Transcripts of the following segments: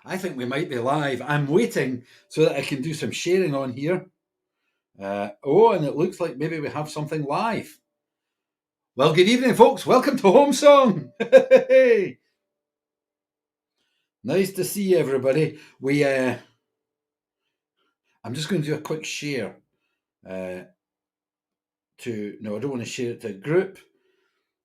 I think we might be live. I'm waiting so that I can do some sharing on here. And it looks like maybe we have something live. Well, good evening, folks. Welcome to Home Song. Nice to see everybody. I'm just going to do a quick share. No, I don't want to share it to a group.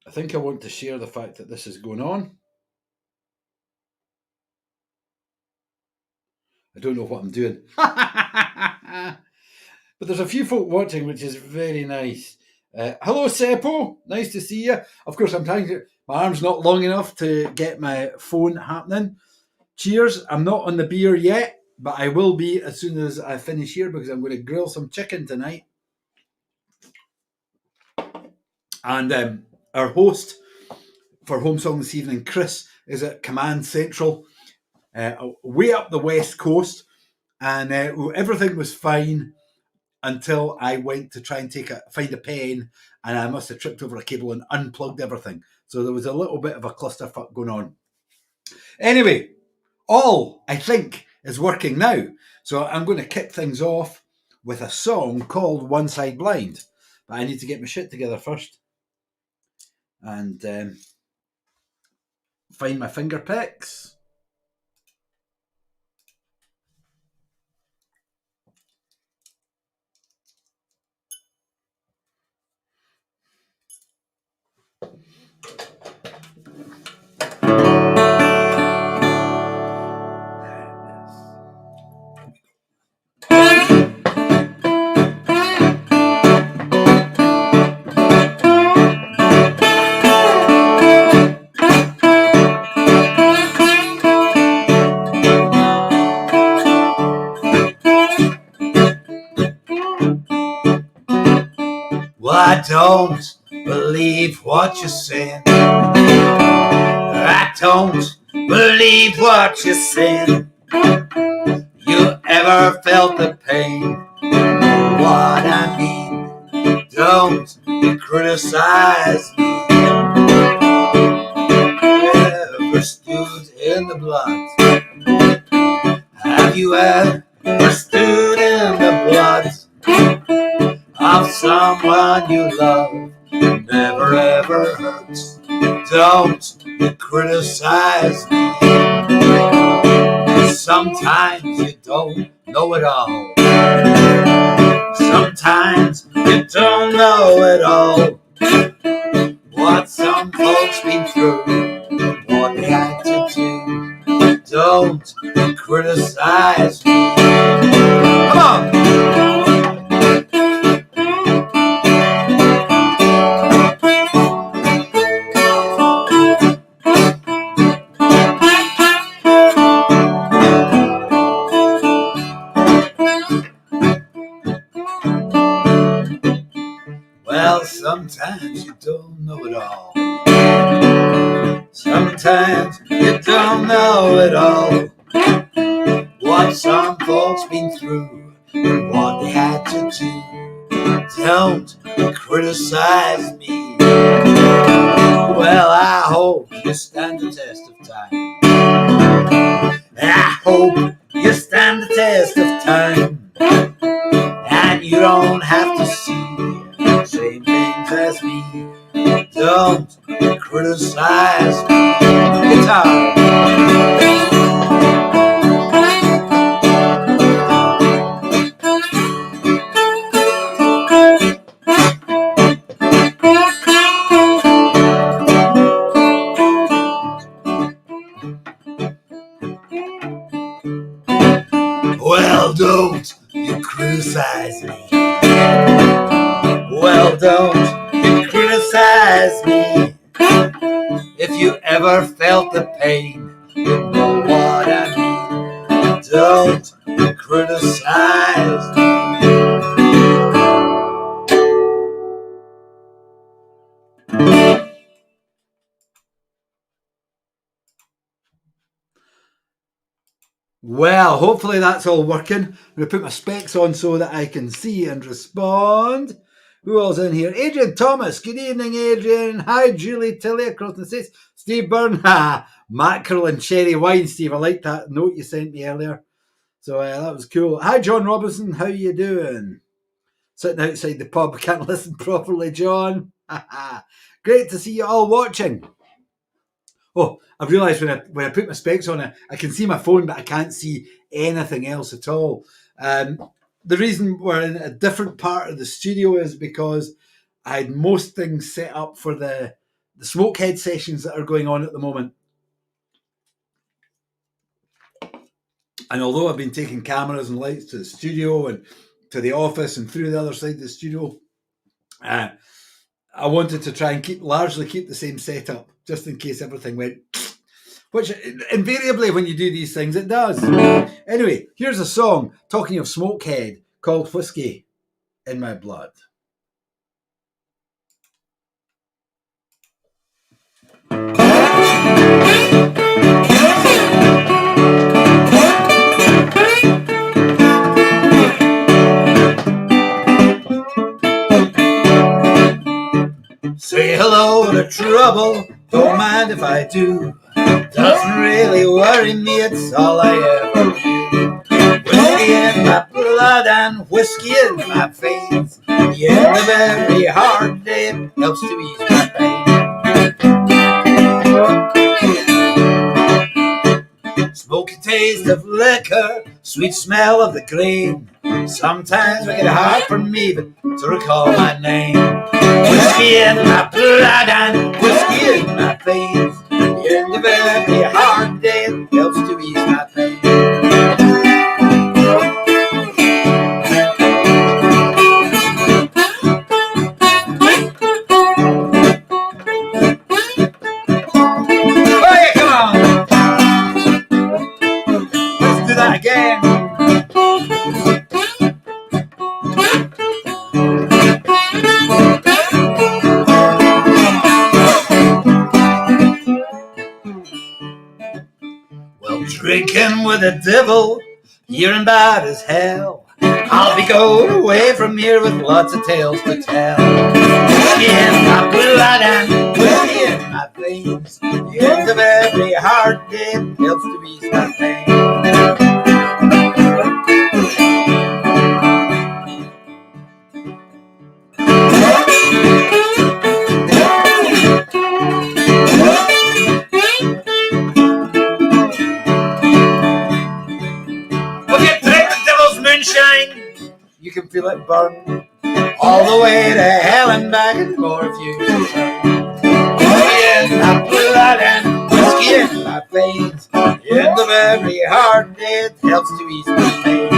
I think I want to share the fact that this is going on. I don't know what I'm doing. But there's a few folk watching, which is very nice. Hello, Seppo. Nice to see you. Of course, I'm trying to... My arm's not long enough to get my phone happening. Cheers. I'm not on the beer yet, but I will be as soon as I finish here because I'm going to grill some chicken tonight. And our host for Home Song this evening, Chris, is at Command Central, way up the west coast, and everything was fine until I went to try and find a pen, and I must have tripped over a cable and unplugged everything. So there was a little bit of a clusterfuck going on. Anyway, all I think is working now. So I'm going to kick things off with a song called One Side Blind. But I need to get my shit together first. And find my finger picks. Well, I don't believe what you're saying. I don't believe what you're saying. You ever felt the pain? What I mean, don't criticize me. Ever stood in the blood? Have you ever stood in the blood of someone you love? Never ever hurts. Don't criticize me. Sometimes you don't know it all. Sometimes you don't know it all. What some folks been through, what they had to do. Don't criticize me. Come on! Well, sometimes you don't know it all. Sometimes you don't know it all. What some folks been through and what they had to do. Don't criticize me. Well, I hope you stand the test of time. I hope you stand the test of time. And you don't have to see the same things as me. Don't criticize me. Guitar. Well, don't you criticize me. Well, don't you criticize me. If you ever felt the pain, you know what I mean. Don't criticize me. Well, hopefully that's all working. I'm going to put my specs on so that I can see and respond. Who else in here? Adrian Thomas. Good evening, Adrian. Hi, Julie Tilly across the States. Steve Byrne. mackerel and cherry wine, Steve. I like that note you sent me earlier. So that was cool. Hi, John Robinson. How you doing? Sitting outside the pub. Can't listen properly, John. Great to see you all watching. Oh, I've realised when I put my specs on it, I can see my phone, but I can't see anything else at all. The reason we're in a different part of the studio is because I had most things set up for the Smokehead sessions that are going on at the moment. And although I've been taking cameras and lights to the studio and to the office and through the other side of the studio, I wanted to try and largely keep the same setup, just in case everything went, which invariably when you do these things, it does. Anyway, here's a song, talking of Smokehead, called Whiskey in My Blood. Say hello to trouble, don't mind if I do. Doesn't really worry me, it's all I ever do. Whiskey in my blood and whiskey in my veins. The end of every hard day helps to ease my pain. Smoky taste of liquor, sweet smell of the grain. Sometimes make it hard for me to recall my name. Whiskey in my blood and whiskey in my veins. The end of every hard day helps to ease my pain. Oh yeah, come on! Let's do that again. Drinking with the devil, hearing bad as hell. I'll be going away from here with lots of tales to tell. Whiskey in my blood and whiskey in my veins. The end of every hard day helps to ease my pain. You can feel it burn all the way to hell and back and more if you whiskey in my blood and whiskey in my veins. The end of every hard day it helps to ease my pain.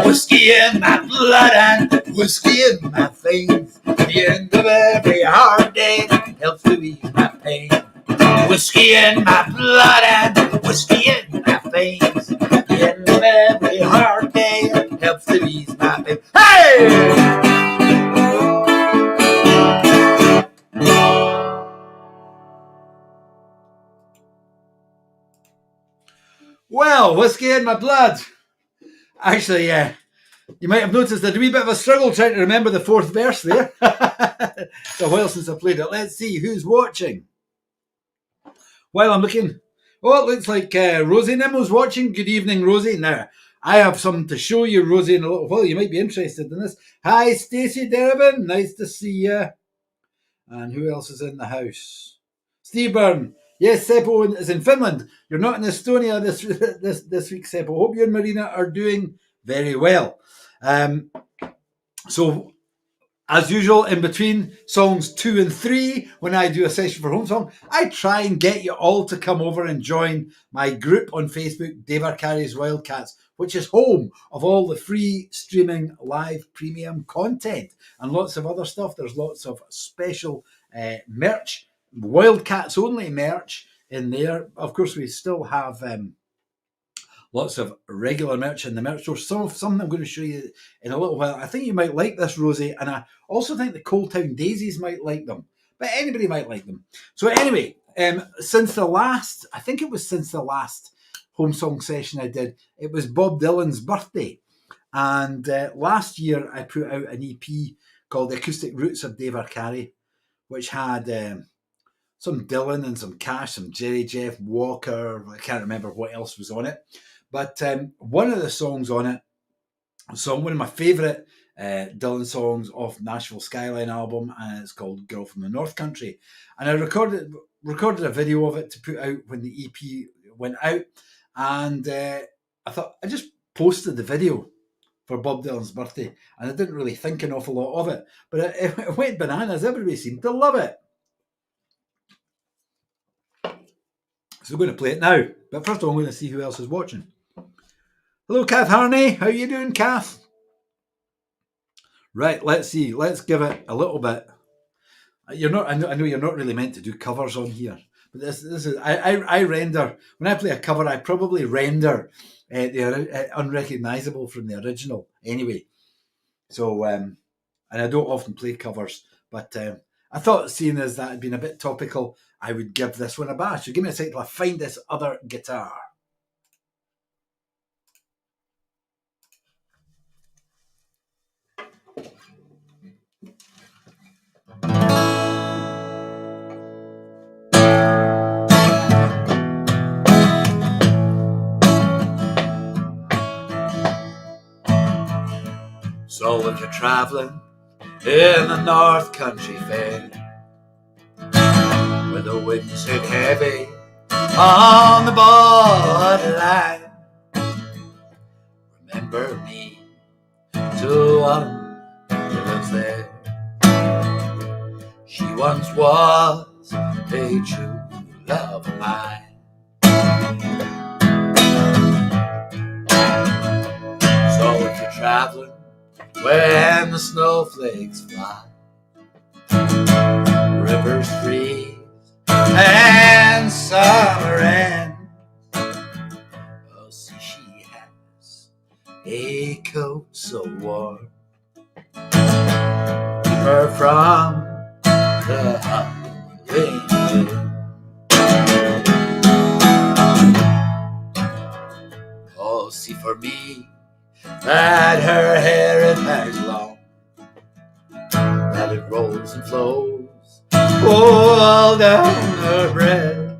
Whiskey in my blood and whiskey in my veins. The end of every hard day it helps to ease my pain. Whiskey in my blood and whiskey in my veins. The end of every hard day helps to ease my pain. Hey! Well, whiskey in my blood. Actually, you might have noticed I had a wee bit of a struggle trying to remember the fourth verse there. It's a while since I played it. Let's see who's watching. While I'm looking, oh, it looks like Rosie Nimmo's watching. Good evening, Rosie. Now, I have something to show you, Rosie, in a little while. You might be interested in this. Hi, Stacey Dervin. Nice to see you. And who else is in the house? Steve Byrne. Yes, Seppo is in Finland. You're not in Estonia this week, Seppo. Hope you and Marina are doing very well. So, as usual, in between songs 2 and 3, when I do a session for Homesong, I try and get you all to come over and join my group on Facebook, Dave Arcari's Wildcats, which is home of all the free streaming live premium content and lots of other stuff. There's lots of special merch, Wildcats only merch in there. Of course, we still have lots of regular merch in the merch store. Something I'm going to show you in a little while. I think you might like this, Rosie, and I also think the Cold Town Daisies might like them. But anybody might like them. So anyway, since the last Homesong session I did, it was Bob Dylan's birthday. And last year I put out an EP called The Acoustic Roots of Dave Arcari, which had some Dylan and some Cash, some Jerry Jeff Walker. I can't remember what else was on it. But one of the songs on it, one of my favourite Dylan songs off Nashville Skyline album, and it's called Girl from the North Country. And I recorded a video of it to put out when the EP went out. And I thought I just posted the video for Bob Dylan's birthday, and I didn't really think an awful lot of it. But it went bananas. Everybody seemed to love it. So we're going to play it now. But first of all, I'm going to see who else is watching. Hello, Kath Harney. How you doing, Kath? Right, let's see. Let's give it a little bit. You're not. I know you're not really meant to do covers on here, but this is. I render when I play a cover. I probably render the unrecognizable from the original anyway. So and I don't often play covers, but I thought, seeing as that had been a bit topical, I would give this one a bash. So give me a second till I find this other guitar. So if you're travelling in the North Country Fair, where the winds hit heavy on the borderline, remember me to one who lives there. She once was a true love of mine. So if you're travelling when the snowflakes fly, rivers freeze and summer ends, oh, see, she has a coat so warm, keep her from the howling wind. Oh, see, for me, that her hair it hangs long, that it rolls and flows all down her breast.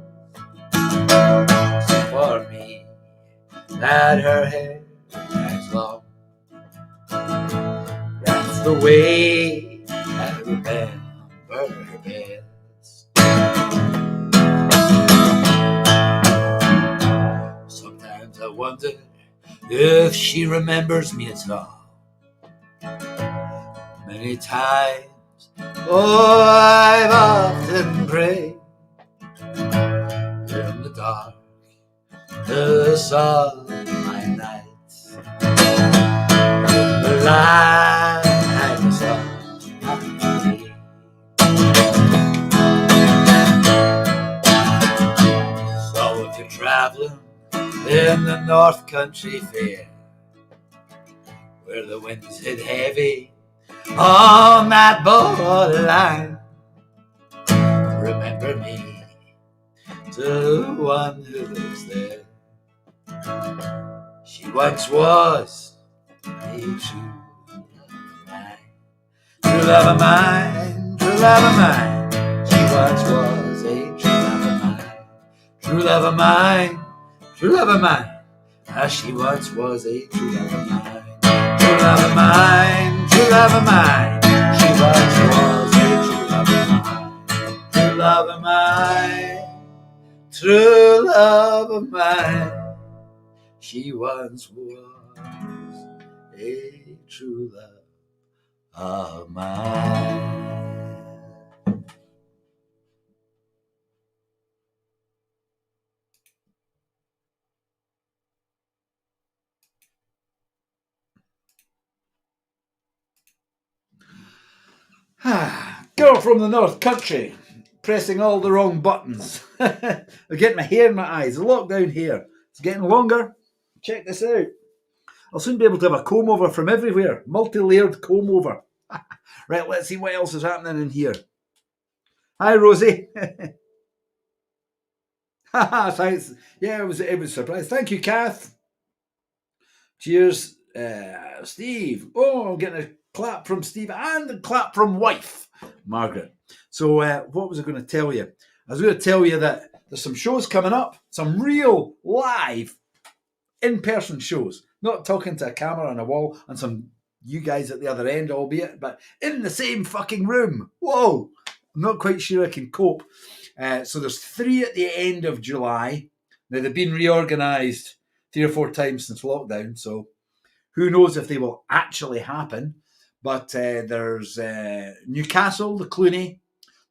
So for me, that her hair hangs long, that's the way I remember her best. Sometimes I wonder if she remembers me at all. Many times, oh, I've often prayed in the dark, the sunlight nights, in the lightness of my day. So if you're traveling in the North Country Fair, where the winds hit heavy on that borderline, remember me to one who lives there. She once was a true love of mine, true love of mine, true love of mine. She once was a true love of mine, true love of mine, true love of mine. She once was a true love of mine, true love of mine, true love of mine. She once was a true love of mine, true love of mine, true love of mine. She once was a true love of mine. Girl from the North Country, pressing all the wrong buttons. I'm getting my hair in my eyes. The lockdown hair. It's getting longer. Check this out. I'll soon be able to have a comb over from everywhere. Multi-layered comb over. Right, let's see what else is happening in here. Hi, Rosie. Thanks. Yeah, it was surprised. Thank you, Kath. Cheers, Steve. Oh, I'm getting a clap from Steve and a clap from wife, Margaret. So what was I going to tell you? I was going to tell you that there's some shows coming up, some real live in-person shows. Not talking to a camera on a wall and some you guys at the other end, albeit, but in the same fucking room. Whoa! I'm not quite sure I can cope. So there's 3 at the end of July. Now, they've been reorganised 3 or 4 times since lockdown, so who knows if they will actually happen. But there's Newcastle, the Cluny,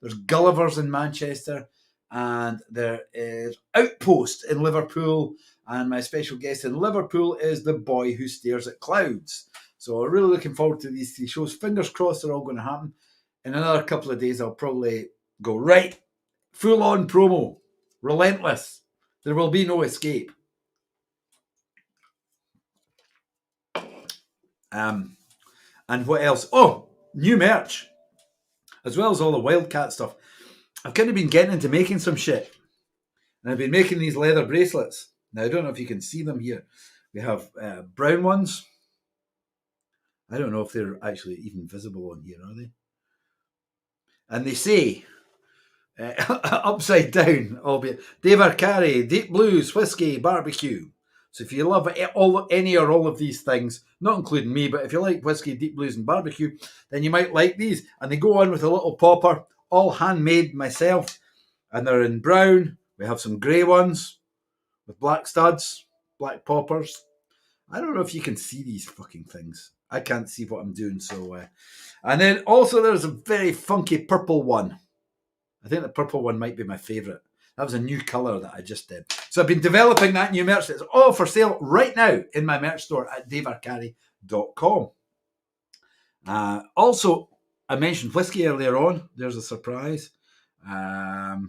there's Gulliver's in Manchester, and there is Outpost in Liverpool, and my special guest in Liverpool is the boy who stares at clouds. So I'm really looking forward to these 3 shows. Fingers crossed they're all going to happen. In another couple of days, I'll probably go, right, full-on promo, relentless. There will be no escape. And what else? Oh, new merch, as well as all the Wildcat stuff. I've kind of been getting into making some shit. And I've been making these leather bracelets. Now, I don't know if you can see them here. We have brown ones. I don't know if they're actually even visible on here, are they? And they say, upside down, albeit, Dave Arcari, Deep Blues, Whiskey, Barbecue. So if you love any or all of these things, not including me, but if you like whiskey, deep blues, and barbecue, then you might like these. And they go on with a little popper, all handmade myself. And they're in brown. We have some grey ones with black studs, black poppers. I don't know if you can see these fucking things. I can't see what I'm doing. So, and then also there's a very funky purple one. I think the purple one might be my favourite. That was a new colour that I just did. So I've been developing that new merch. It's all for sale right now in my merch store at davearcari.com. Also, I mentioned whiskey earlier on. There's a surprise. You're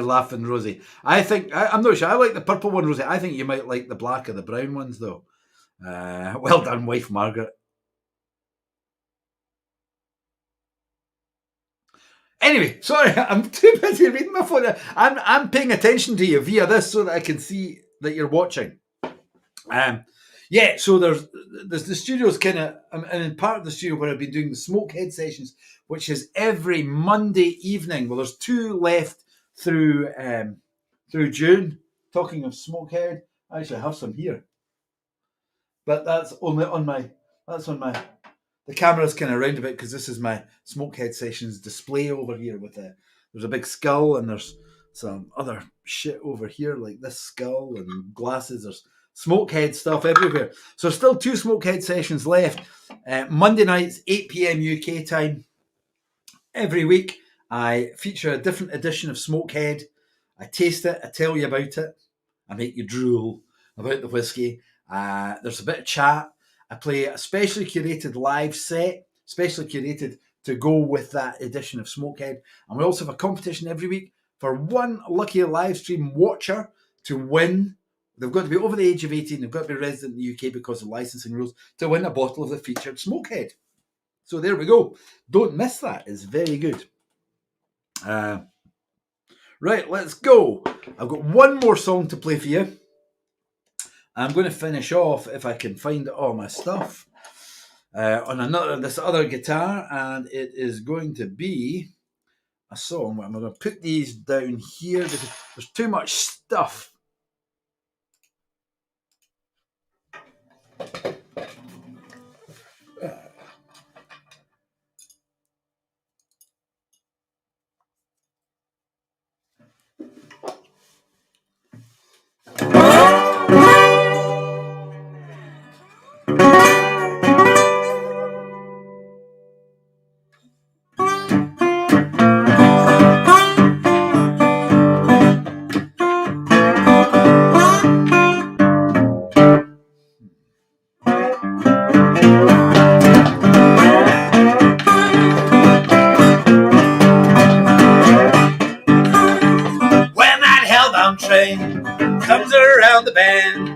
laughing, Rosie. I'm not sure. I like the purple one, Rosie. I think you might like the black or the brown ones, though. Well done, wife Margaret. Anyway, sorry, I'm too busy reading my phone. I'm paying attention to you via this so that I can see that you're watching. So there's the studio's kind of, and in part of the studio where I've been doing the Smokehead sessions, which is every Monday evening. Well, there's 2 left through June. Talking of Smokehead, I actually have some here, but that's only on my. The camera's kind of round a bit because this is my Smokehead Sessions display over here with there's a big skull and there's some other shit over here like this skull and glasses. There's Smokehead stuff everywhere. So still 2 Smokehead Sessions left. Monday nights, 8 p.m. UK time. Every week I feature a different edition of Smokehead. I taste it, I tell you about it, I make you drool about the whiskey. There's a bit of chat. I play a specially curated live set, specially curated to go with that edition of Smokehead. And we also have a competition every week for one lucky live stream watcher to win. They've got to be over the age of 18. They've got to be resident in the UK because of licensing rules to win a bottle of the featured Smokehead. So there we go. Don't miss that. It's very good. Right, let's go. I've got one more song to play for you. I'm going to finish off, if I can find all my stuff, on this other guitar, and it is going to be a song. I'm going to put these down here because there's too much stuff. Comes around the bend.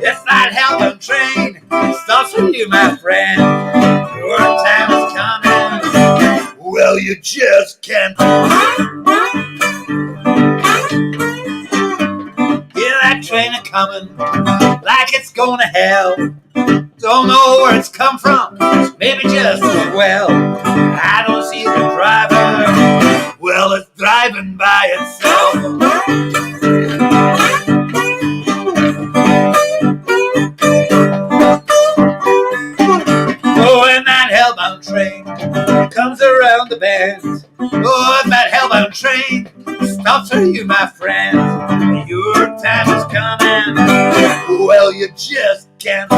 If that Hellbound train stops with you, my friend, your time is coming. Well, you just can't hear that train a coming like it's going to hell. Don't know where it's come from, maybe just as well. I don't see need a driver. Well, it's driving by itself. Oh, and that hellbound train comes around the bend. Oh, and that hellbound train stops for you, my friend. Your time is coming. Well, you just can't.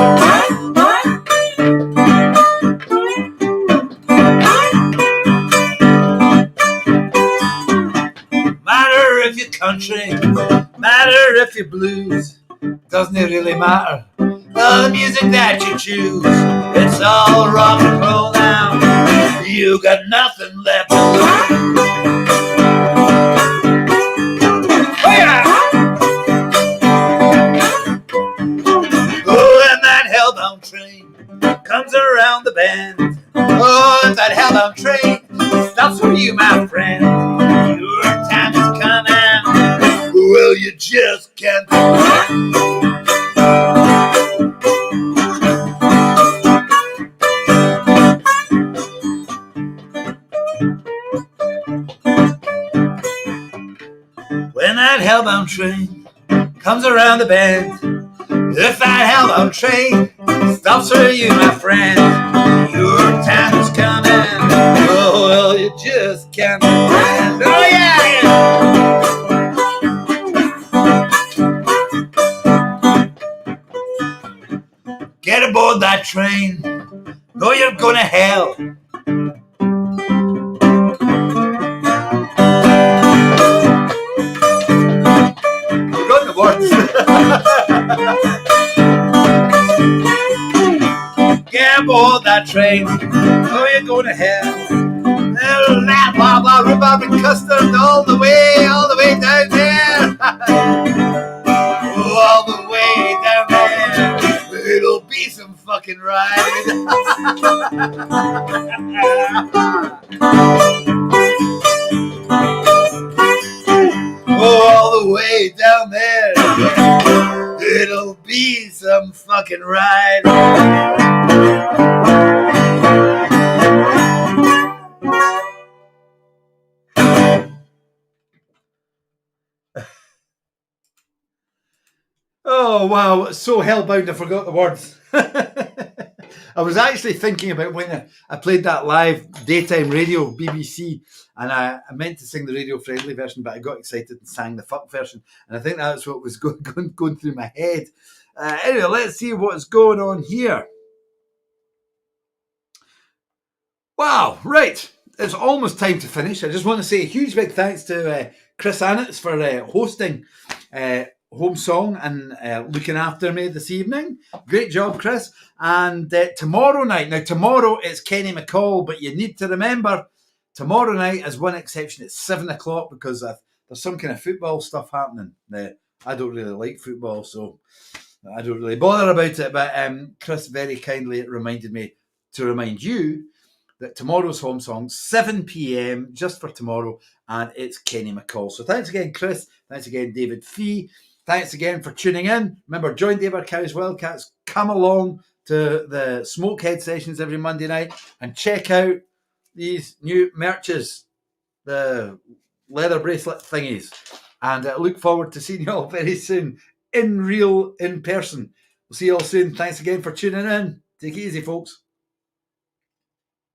Matter if you're country, matter if you're blues, doesn't it really matter? The music that you choose, it's all rock and roll now. You got nothing left to lose. Oh, yeah. Oh, and that hellbound train comes around the bend. Oh, and that hellbound train stops for you, my friend. Your time is coming. Well, you just can't. When that hellbound train comes around the bend, if that hellbound train stops for you, my friend, your time is coming. Oh, well, you just can't stand. Oh, yeah! Get aboard that train. No, you're going to hell. Forgot the words. Get aboard that train. No, you're going to hell. Blah, blah, rhubarb and custard all the way down there. All the way down there. It'll be some fucking ride. All the way down there. It'll be some fucking ride. Oh, wow. So hellbound I forgot the words. I was actually thinking about when I played that live daytime radio, BBC, and I meant to sing the radio-friendly version, but I got excited and sang the fuck version, and I think that's what was going through my head. Anyway, let's see what's going on here. Wow, right. It's almost time to finish. I just want to say a huge big thanks to Chris Annitz for hosting Home Song and looking after me this evening. Great job, Chris. And tomorrow night, now tomorrow it's Kenny McCall, but you need to remember, tomorrow night, as one exception, it's 7 o'clock because there's some kind of football stuff happening. I don't really like football, so I don't really bother about it. But Chris very kindly reminded me to remind you that tomorrow's Home Song, 7 p.m, just for tomorrow, and it's Kenny McCall. So thanks again, Chris. Thanks again, David Fee. Thanks again for tuning in. Remember, join Dave Arcari's Wildcats. Come along to the Smokehead sessions every Monday night and check out these new merches, the leather bracelet thingies. And I look forward to seeing you all very soon in person. We'll see you all soon. Thanks again for tuning in. Take it easy, folks.